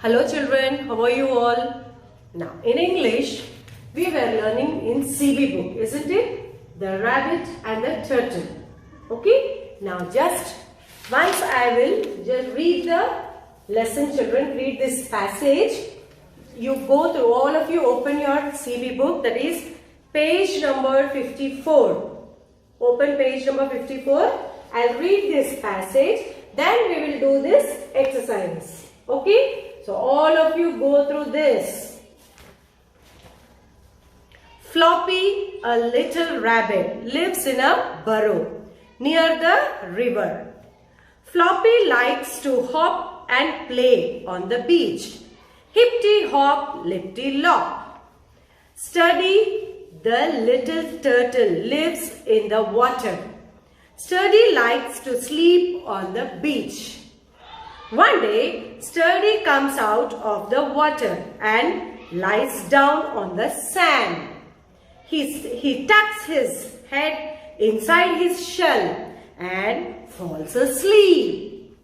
Hello children, how are you all? Now in English, we were learning in CB book, isn't it? The rabbit and the turtle. Okay? Now just once I will just read the lesson, children. Read this passage. You go through, all of you open your CB book, that is page number 54. Open page number 54. I'll read this passage. Then we will do this exercise. Okay? So all of you go through this. Floppy, a little rabbit, lives in a burrow near the river. Floppy likes to hop and play on the beach. Hippity hop, lipty lop. Sturdy, the little turtle, lives in the water. Sturdy likes to sleep on the beach. One day, Sturdy comes out of the water and lies down on the sand. He tucks his head inside his shell and falls asleep.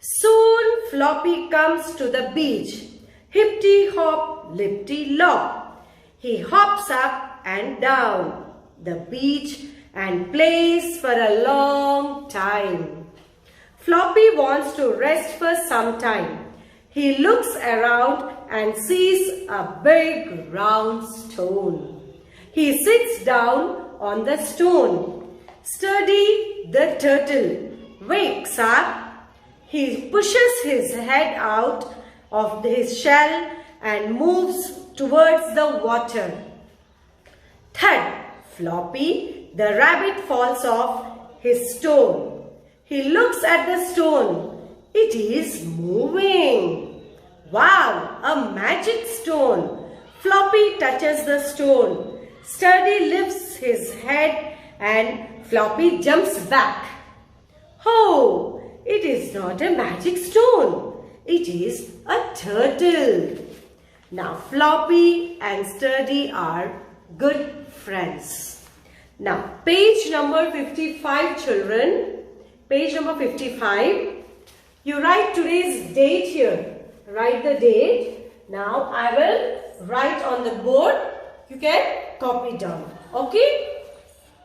Soon, Floppy comes to the beach. Hippity hop, lipty lop. He hops up and down the beach and plays for a long time. Floppy wants to rest for some time. He looks around and sees a big round stone. He sits down on the stone. Sturdy, the turtle, wakes up. He pushes his head out of his shell and moves towards the water. Thud! Floppy, the rabbit, falls off his stone. He looks at the stone. It is moving. Wow, a magic stone. Floppy touches the stone. Sturdy lifts his head and Floppy jumps back. Oh, it is not a magic stone. It is a turtle. Now Floppy and Sturdy are good friends. Now page number 55, children. Page number 55. You write today's date here. Write the date. Now I will write on the board. You can copy down. Okay?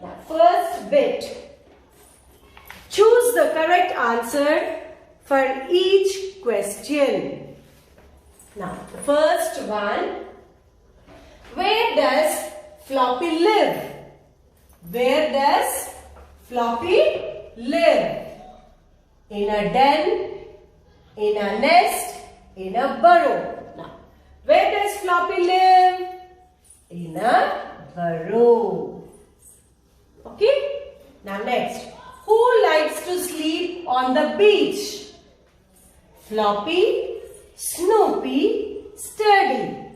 Now first bit. Choose the correct answer for each question. Now the first one. Where does Floppy live? Where does Floppy live? In a den, in a nest, in a burrow. Now, where does Floppy live? In a burrow. Okay? Now next, who likes to sleep on the beach? Floppy, Snoopy, Sturdy.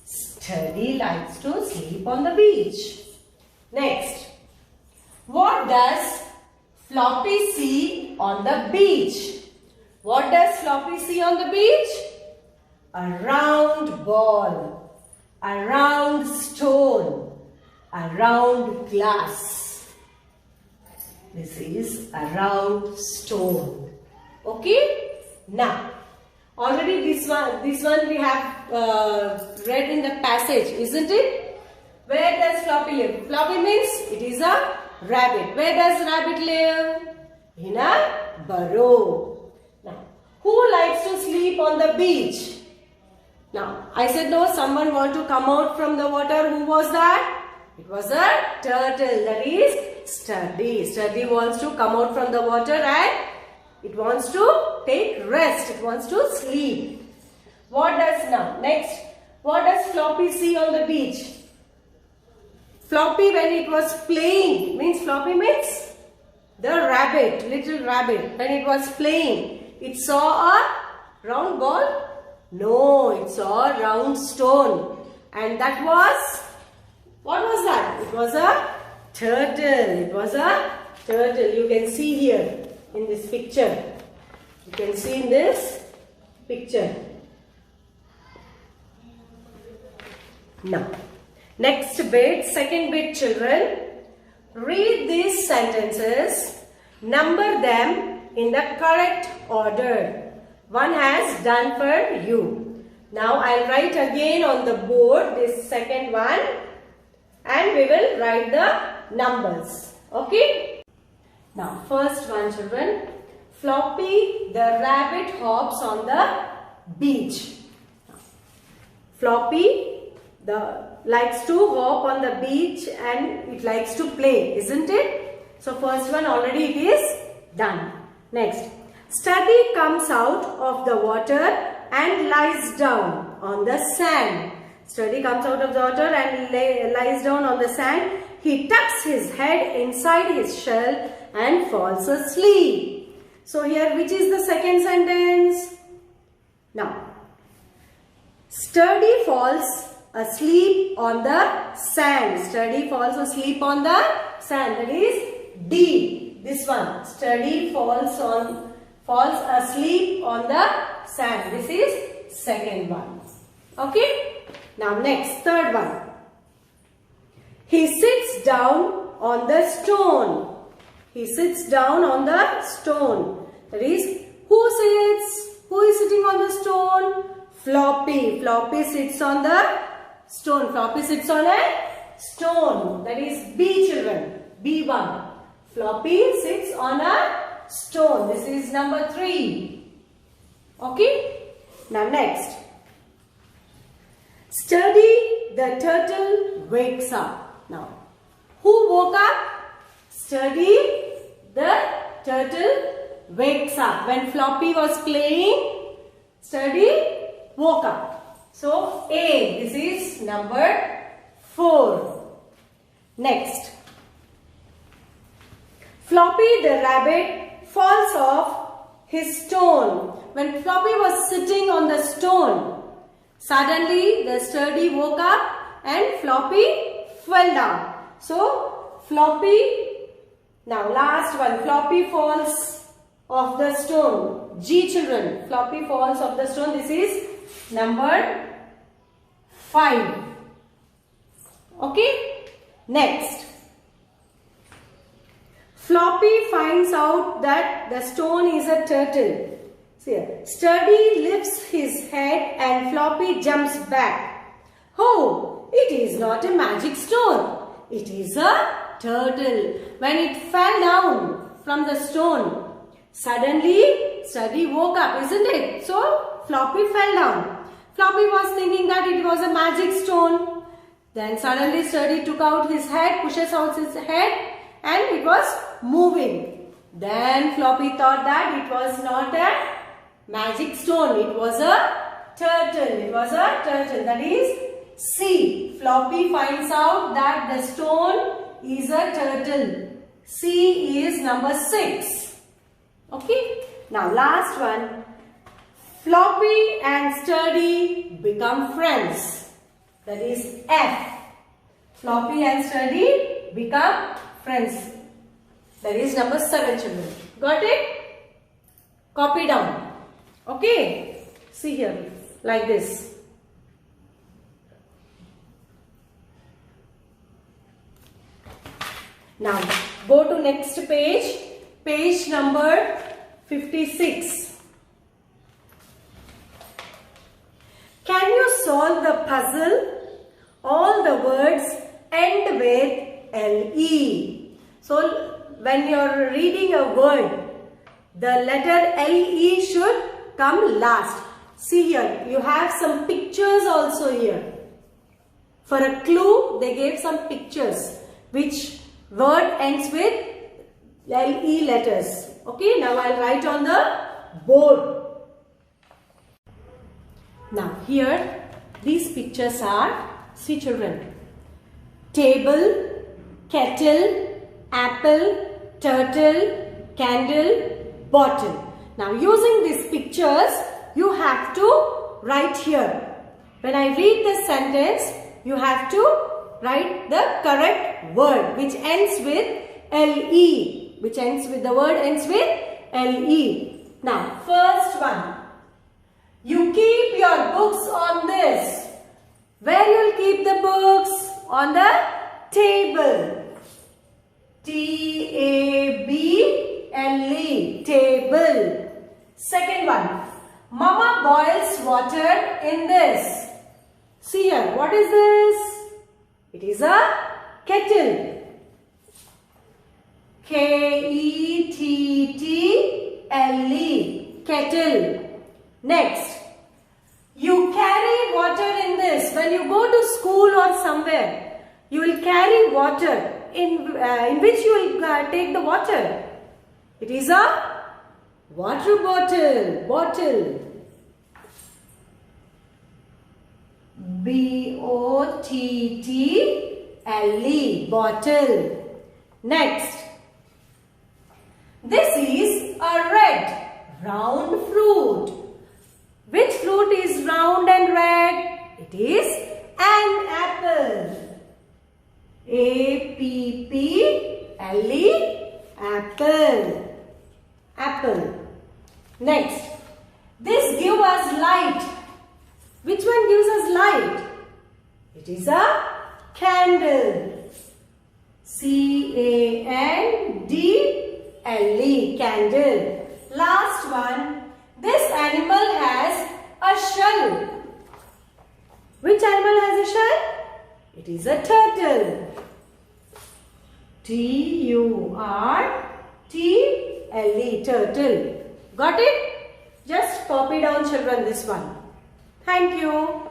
Sturdy likes to sleep on the beach. Next, what does Floppy see on the beach? What does Floppy see on the beach? A round ball, a round stone, a round glass. This is a round stone. Okay? Now, already this one we have read in the passage, isn't it? Where does Floppy live? Floppy means it is a rabbit. Where does rabbit live? In a burrow. Now, who likes to sleep on the beach? Now, I said no, someone want to come out from the water. Who was that? It was a turtle, that is Sturdy. Sturdy wants to come out from the water and it wants to take rest. It wants to sleep. What does now? Next, what does Floppy see on the beach? Floppy, when it was playing, means Floppy means the rabbit, little rabbit. When it was playing, it saw a round ball? No, it saw a round stone. And that was, what was that? It was a turtle. It was a turtle. You can see here in this picture. You can see in this picture. Now, next bit, second bit, children. Read these sentences. Number them in the correct order. One has done for you. Now I'll write again on the board this second one and we will write the numbers. Okay? Now first one, children. Floppy the rabbit hops on the beach. Floppy likes to hop on the beach and it likes to play, isn't it? So first one already it is done. Next, Study comes out of the water and lies down on the sand. Study comes out of the water and lies down on the sand. He tucks his head inside his shell and falls asleep. So here, which is the second sentence? Now, Study falls asleep on the sand. Study falls asleep on the sand. That is D. This one. Study falls asleep on the sand. This is second one. Okay. Now next, third one. He sits down on the stone. He sits down on the stone. That is, who sits? Who is sitting on the stone? Floppy. Floppy sits on the stone. Floppy sits on a stone. That is B, children. B1. Floppy sits on a stone. This is number 3. Okay. Now next. Study the turtle wakes up. Now, who woke up? Study the turtle wakes up. When Floppy was playing, Study woke up. So, A. This is number 4. Next. Floppy the rabbit falls off his stone. When Floppy was sitting on the stone, suddenly the Study woke up and Floppy fell down. So, Floppy, now last one, Floppy falls off the stone. G, children, Floppy falls off the stone. This is number 5. Okay. Next. Floppy finds out that the stone is a turtle. See here. Study lifts his head and Floppy jumps back. Oh, it is not a magic stone. It is a turtle. When it fell down from the stone, suddenly Study woke up, isn't it? So, Floppy fell down. Floppy was thinking that it was a magic stone. Then suddenly Study took out his head, pushes out his head, and it was moving. Then Floppy thought that it was not a magic stone. It was a turtle. It was a turtle. That is C. Floppy finds out that the stone is a turtle. C is number 6. Okay. Now last one. Floppy and Study become friends. That is F. Floppy and Study become friends. That is number 7, children. Got it? Copy down. Okay. See here. Like this. Now, go to next page. Page number 56. Can you solve the puzzle? All the words end with LE. So, when you are reading a word, the letter LE should come last. See here, you have some pictures also here. For a clue, they gave some pictures. Which word ends with LE letters. Okay, now I'll write on the board. Now here, these pictures are, see children, table, kettle, apple, turtle, candle, bottle. Now using these pictures, you have to write here. When I read the sentence, you have to write the correct word which ends with LE. Which ends with, the word ends with LE. Now first one. You keep your books on this. Where you will keep the books? On the table. T-A-B-L-E. Table. Second one. Mama boils water in this. See here, what is this? It is a kettle. K-E-T-T-L-E, kettle. Next, you carry water in this. When you go to school or somewhere, you will carry water. In which you will take the water. It is a water bottle. Bottle. B-O-T-T-L-E, bottle. Next, this is a red, round fruit. Which fruit is round and red? It is an apple. A-P-P-L-E, apple. Apple. Next, this gives us light. Which one gives us light? It is a candle. C-A-N-D-L-E, candle. Last one. This animal has a shell. Which animal has a shell? It is a turtle. T-U-R-T-L-E, turtle. Got it? Just copy down, children, this one. Thank you.